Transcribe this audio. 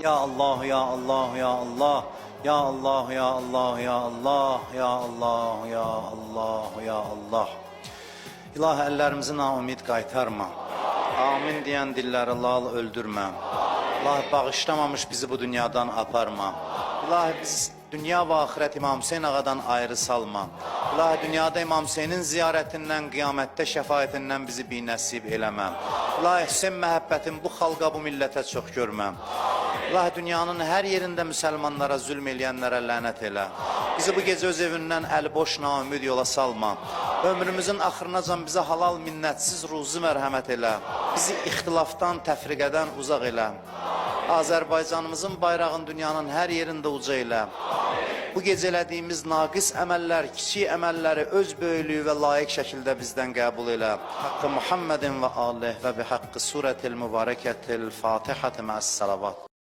Ya Allah, ya Allah, ya Allah. Ya Allah, ya Allah, ya Allah, ya Allah, ya Allah, ya Allah. İlahi, əllərimizi naumid qaytarma. Amin deyən dilləri lal öldürmə. İlahi, bağışlamamış bizi bu dünyadan aparma. İlahi, biz dünya və axirət İmam Hüseyin ağadan ayrı salma. İlahi, dünyada İmam Hüseynin ziyarətindən, qiyamətdə şəfaətindən bizi binəsib eləmə. İlahi, Hüseyin məhəbbətin bu xalqa, bu millətə çox görmə. İlahi, dünyanın hər yerində müsəlmanlara, zülm eləyənlərə lənət elə. Bizi bu gecə öz evindən əl-boş, naümid yola salma. Ömrümüzün axırınacan bizə halal, minnətsiz, ruzi mərhəmət elə. Bizi ixtilafdan, təfriqədən uzaq elə. Azərbaycanımızın bayrağın dünyanın hər yerində uca elə. Bu gecə elədiyimiz naqis əməllər, kiçik əməlləri öz böyüklüyü və layiq şəkildə bizdən qəbul elə. Haqqı Muhammedin və alih və bi haqqı surətil mübarəkətil Fatihəti məs-salavat.